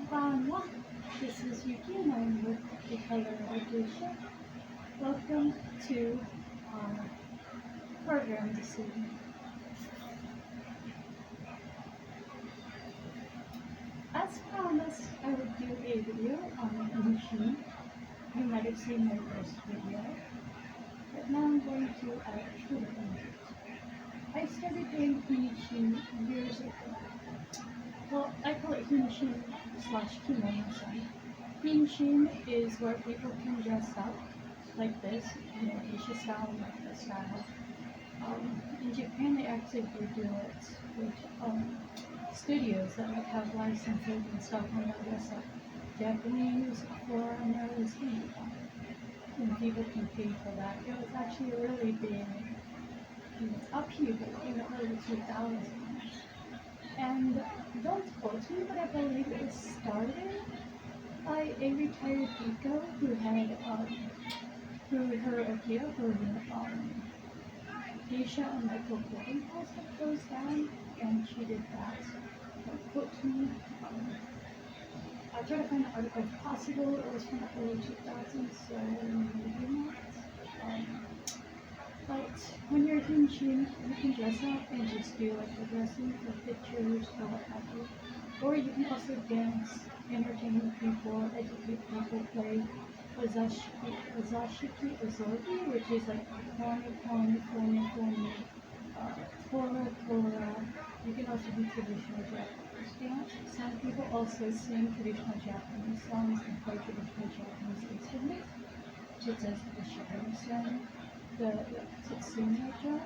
Konnichiwa. This is Yuki and I'm with the Colorado Geisha. Welcome to our program this evening. As promised, I would do a video on Henshin. You might have seen my first video, but now I'm going to add two different videos. I started doing Henshin years ago. Well, I call it Henshin slash kimono-san. Henshin is where people can dress up like this, geisha style, like this style. In Japan, they actually do it with studios that like have licenses and stuff when they dress up. Japanese, foreigners, and people can pay for that. It was actually a really big upheaval in the early 2000s. And don't quote me, but I believe it was started by a retired Eco who had her Akira, her geisha and local boarding house that closed down, and she did that. Don't quote me. I tried to find the article if possible. It was from the early 2000s, so maybe not. But when you're Henshin, you can dress up and just do like the dressing for pictures or what have you. Or you can also dance, entertain people, educate people, play Ozashiki Ozori, which is like Koni, Tora. You can also do traditional Japanese dance. Some people also sing traditional Japanese songs and play traditional Japanese instruments, such as the shamisen, the Tsutsume drum.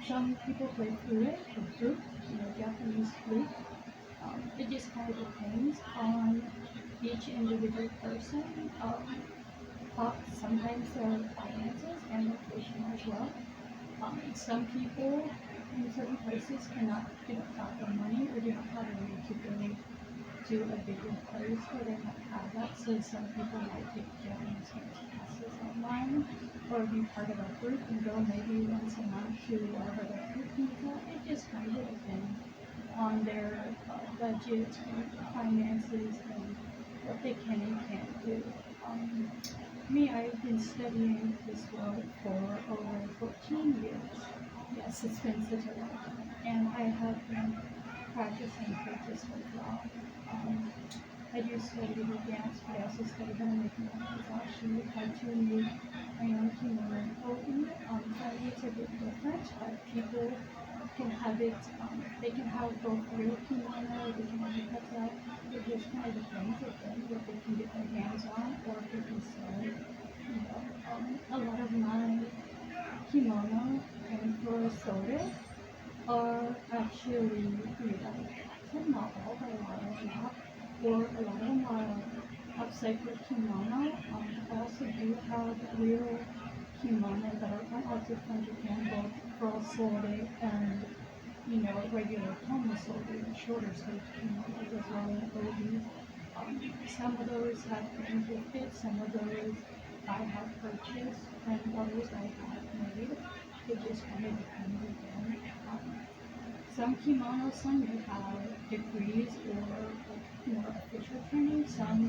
Some people play flute, Japanese flute. It just kind of depends on each individual person. Sometimes there are finances and location as well. Some people in certain places cannot have the money or do not have a way to go to a bigger place where they might have that. So some people might take Japanese classes online or be part of a group and go maybe once a month to wherever their group meets at. It just kind of depends on their budget and finances and what they can and can't do. Me, I've been studying this world for over 14 years. Yes, it's been such a long time. And I have been practicing for this as well. I do study the dance, but I also study how to make my own washi, how to make my own kimono clothing. It's a bit different, but people can have it, they can have both real kimono, they can have it cut out. It just kind of depends on what they can get their hands on, or if they can sell it. A lot of my kimono and furosote are actually not all, but a lot of them, or a lot of them are upcycled kimono. I also do have real kimono that are also from Japan, both furosote and regular tomosote, shorter sleeve kimonos as well as those. Some of those have been gifted, some of those I have purchased, and others I have made. It just kind of depends again. Some kimonos, some may have degrees or more official training. Some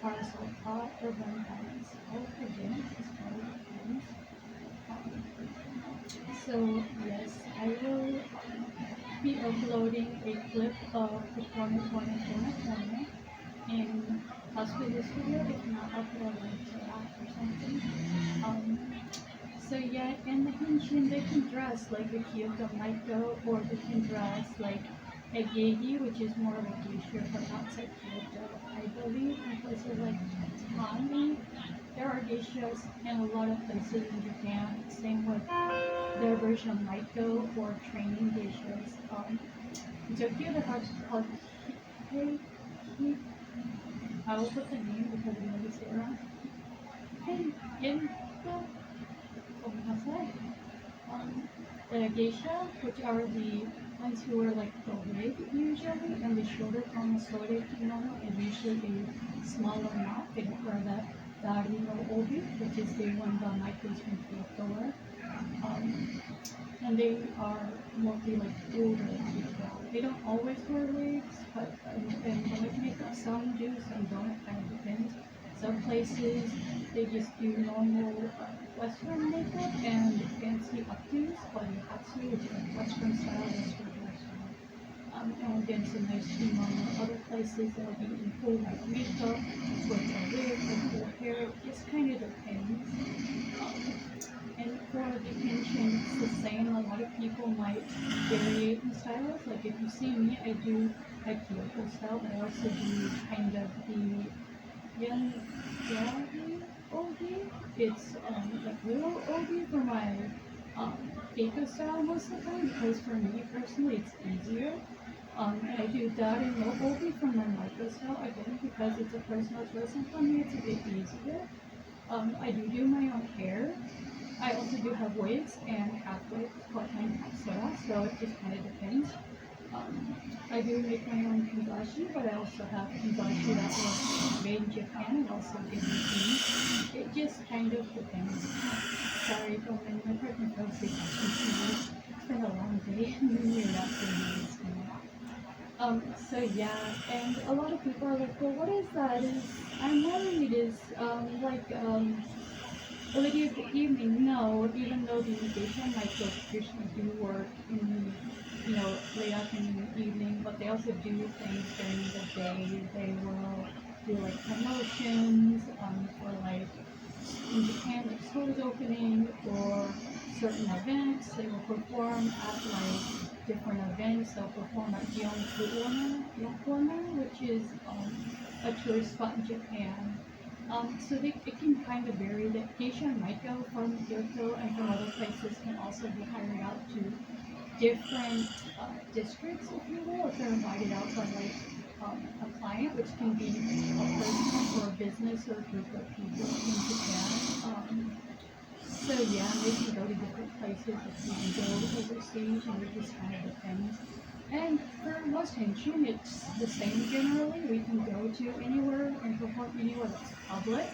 are self-taught or learn by themselves. Again, it just kind of depends. So yes, I will be uploading a clip of the corner in possibly this video. If not, I'll put a link to that or something. So yeah, in the Henshin, they can dress like a Kyoto Maiko, or they can dress like a Geigi, which is more of a geisha from outside Kyoto. I believe in places like Tami, there are geishas in a lot of places in Japan. Same with their version of Maiko or training geishas. In Tokyo, they're called I will put the name because I'm going to say it wrong. The geisha, which are the ones who wear like the wig usually, and the shorter tomosote kimono, and usually a smaller knot. They don't wear the dari no obi, which is the one the Maikos from Kyoto wear. And they are mostly like older people. They don't always wear wigs, but and like makeup, some do, some don't. It kind of depends. Some places they just do normal Western makeup and fancy updos, like hatsu, which is like Western style, Western hairstyle. And again, some nice kimono. Other places they'll be in full like makeup with a wig or full hair. It just kind of depends. And for the Henshin, it's the same. A lot of people might vary in styles. Like if you see me, I do a Kyoko style, but I also do kind of the Yan Yagi Ogi. It's like little Ogi for my Keiko style most of the time because for me personally it's easier. And I do that and no Ogi for my micro style again because it's a personal choice and for me it's a bit easier. I do my own hair. I also do have wigs and half wigs, part-time half soda, so it just kind of depends. I do make my own kanzashi, but I also have kanzashi that was made in Japan and also given to me. It just kind of depends. Sorry, Coleman, my partner fell asleep watching TV. It's been a long day, and you're not doing this so yeah, and a lot of people are like, well, what is that? I'm worried is a lady of the evening. No, even though the geisha might traditionally do work in late afternoon, evening, but they also do things during the day. They will do like promotions for like in Japan, like stores opening or certain events. They will perform at like different events. They'll perform at Yokohama, which is a tourist spot in Japan. So it can kind of vary. The geisha might go from Kyoto and from other places can also be hired out to different districts, if you will, if they're invited out by like a client, which can be a person or a business or a group of people in Japan. So yeah, they can go to different places if you can go overseas, and it just kind of depends. And for most Henshin, it's the same generally. We can go to anywhere and perform anywhere that's public.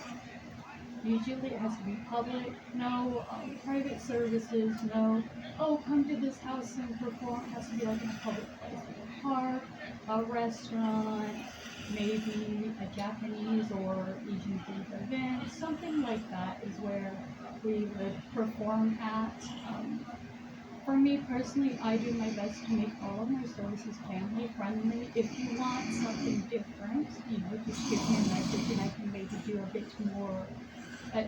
Usually it has to be public, no private services, no, oh, come to this house and perform. It has to be like in a public place, like a park, a restaurant, maybe a Japanese or Asian themed event, something like that is where we would perform at. For me personally, I do my best to make all of my services family friendly. If you want something different, just give me a message and I can maybe do a bit more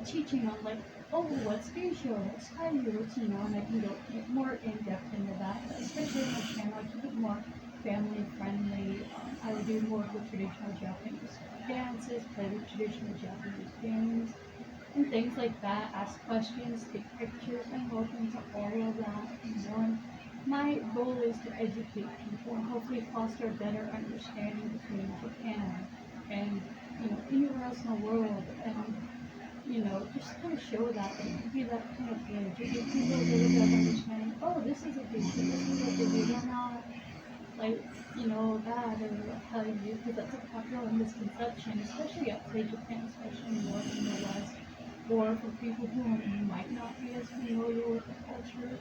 teaching on like, oh, what's geisha, what's Taiyu, and I can go more in depth into that. Especially on my channel, I keep it more family friendly. I would do more of the traditional Japanese dances, play with traditional Japanese games, and things like that. Ask questions, take pictures, and open to all of that. And my goal is to educate people and hopefully foster a better understanding between Japan and anywhere else in the world. And just kind of show that and be that kind of bridge. It gives people a little bit of understanding, oh, this is a big thing, this is what they do. They're not like, that or how you do, because that's a popular misconception, especially outside Japan, especially more in the West, or for people who might not be as familiar with the culture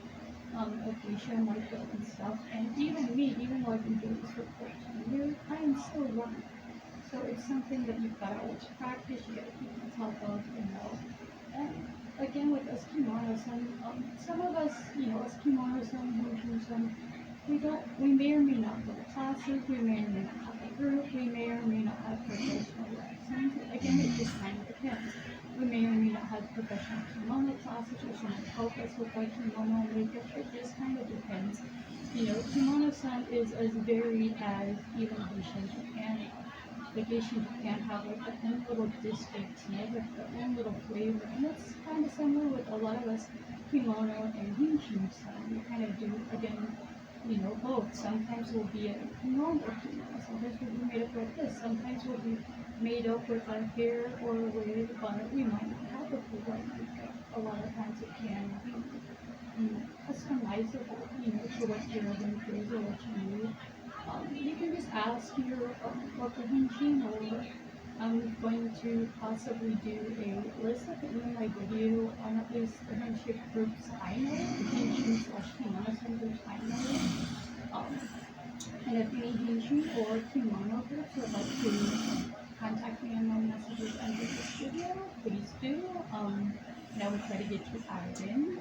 of geisha, market and stuff. And even me, even though I've been doing this for 14 years, I am still learning. So it's something that you've got to always practice, you got to keep on top of, And again, with us kimono, some of us, us kimono, some, we may or may not go to classes, we may or may not have a group, we may or may not have professional lessons. Again, it just kind of depends. We may or may not have professional kimono classes or someone help us with our kimono makeup. It just kind of depends. Kimono-san is as varied as even geisha in Japan. The geisha in Japan have like their own little districts and they have their own little flavor. And that's kind of similar with a lot of us kimono and Henshin-san. We kind of do, again, both. Sometimes we'll be a normal kimono, sometimes we'll be made up like this, sometimes we'll be made up with our hair or a wig, but we might not have a full white makeup. A lot of times it can be customizable, to what your event is or what you need. You can just ask your local Henshin, or I'm going to possibly do a list at the end of my video on at least the Henshin groups I know, Henshin/Kimono groups I know. And if any Henshin or kimono groups would like to contact me on my messages under this video, please do. And I will try to get you added in.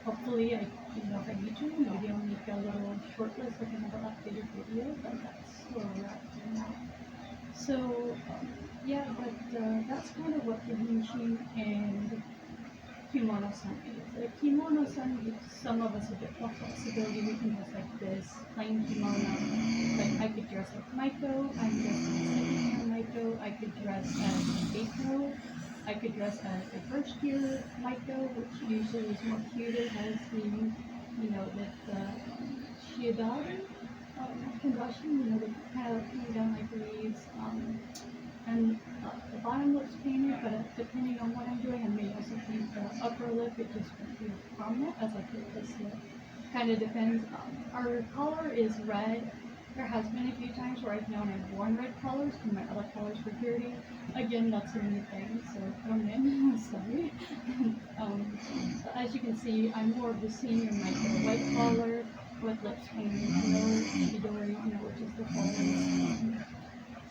Hopefully, if I need to, maybe I'll make a little short list of another updated video, but that's where we're at for now. So, yeah, but that's kind of what the Henshin and kimono-san is. A kimono-san gives some of us a bit more flexibility. We can dress like this, plain kimono. Like I could dress like Maiko, I'm dressed as a second year Maiko, I could dress as a Geiko, I could dress as a first year Maiko, which usually is more cute. It has the, the shiodari, kangashi, the kind of hang down like leaves. And the bottom lip's painted, but depending on what I'm doing, I may also paint the upper lip. It just won't be prominent as I put this lip. Kind of depends. Our color is red. There has been a few times where I've known I've worn red colors and my other colors were dirty. Again, that's a new thing, so come in. Sorry. But as you can see, I'm more of the senior Micro white collar with lips painted, no Midori, which is the colors.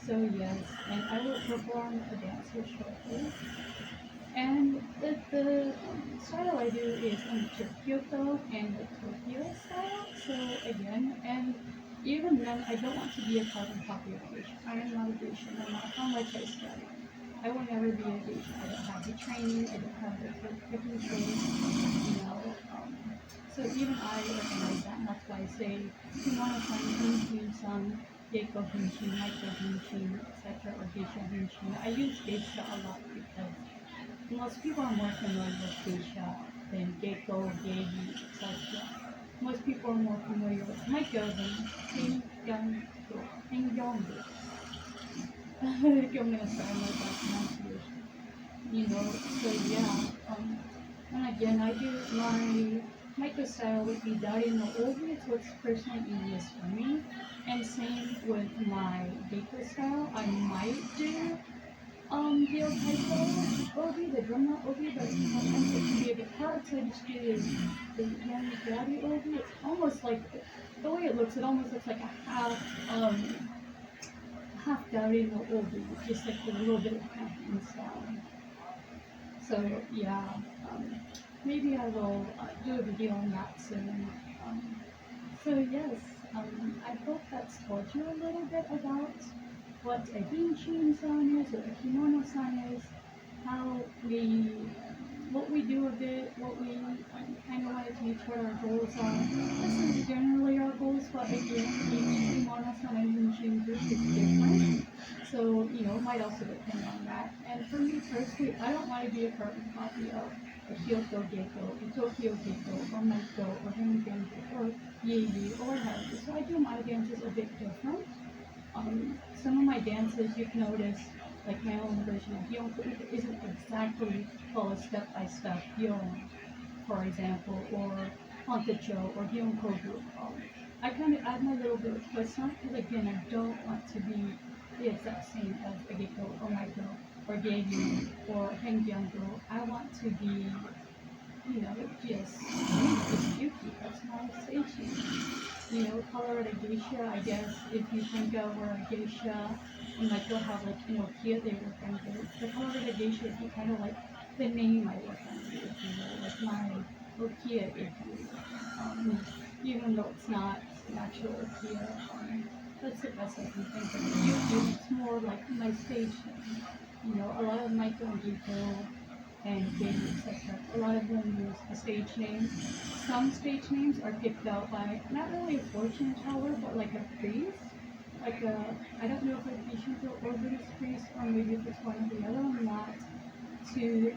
So yes, and I will perform a dance here shortly. And the style I do is in the Kyoto and the Tokyo style. So again, and even then, I don't want to be a carbon copy of geisha. I am not a geisha, no matter how much I study. I will never be a geisha. I don't have the training, I don't have the cooking skills, so even I recognize that, and that's why I say kimono-san, henshin-san, geiko henshin, maiko henshin, etc., or geisha henshin. I use geisha a lot because most people are more familiar with geisha than geiko, geigi, etc. Most people are more familiar with maiko than hengyango. I'm going to start with that pronunciation. So yeah. And again, I do my maiko style would be dari no obi, so it's personally easiest for me. And same with my geiko style. I might do the Okaito obi, the drummer obi, but sometimes it can be a bit hard, so I just do the yamigari obi. It's almost like, the way it almost looks like a half dari no obi, just like a little bit of half style. So yeah, maybe I will do a video on that soon. So yes, I hope that's told you a little bit about what a henshin-san is, what a kimono-san is, what we do with it, what we kind of want to teach, what our goals are. This is generally our goals, but again, each kimono-san and henshin group is different. So, it might also depend on that. And for me personally, I don't want to be a carbon copy of a Kyoto Geiko, a Tokyo Geiko, or Maiko, or Hengyan, or Yeiji, or Haru. So I do my dances a bit different. Some of my dances, you can notice, like my own version of Hyonko, isn't exactly follow step-by-step Hyon, for example, or Hontacho, or Hyonko group. I kind of add my little bit of twist on it, because again, I don't want to be the exact same as a Geiko, or Maiko, or Geigi, or Hengyango. I want to be, just Yuki. That's my stage name. Colorado Geisha, I guess, if you think of where a geisha, and like they'll have Kia they work under. The Colorado Geisha would be kind of like the name I work under, if you will, like my Okia, if you will. Even though it's not an actual Okia. That's the best I can think of. YouTube, it's more like my stage name. A lot of Maiko and Geiko and Geigi, etc. A lot of them use a stage name. Some stage names are picked out by not really a fortune teller, but like a priest. Like I don't know if it's Shinto or Buddhist priest, or maybe if it's one or the other. I'm not to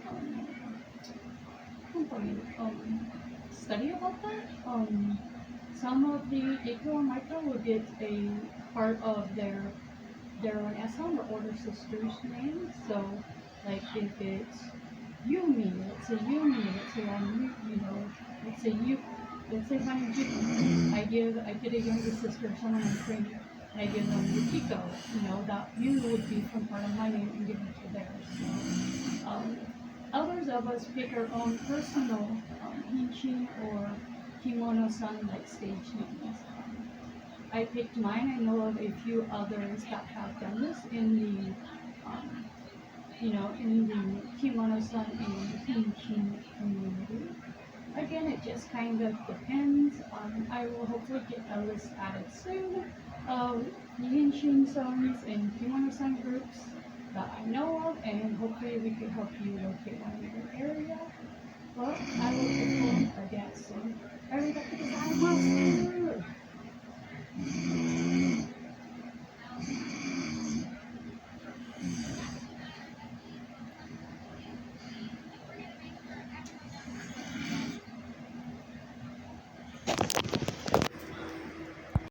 study about that. Some of the Geiko and Maiko will get a part of their own essam or older sister's name. So, like if it's Yumi, let's say Yumi, let's say I'm, let's say you, let's say I'm Yukiko. I get a younger sister, someone I'm training, and I give them Yukiko. That Yu would be from part of my name and give it to theirs. So, others of us pick our own personal henshin or kimono-san like stage names. I picked mine. I know of a few others that have done this in in the Kimono-san and Henshin community. Again, it just kind of depends. I will hopefully get a list added soon of the Henshin sons and Kimono-san groups that I know of, and hopefully we can help you locate one in your area. Well, I will perform a dance soon. Arigatou gozaimasu!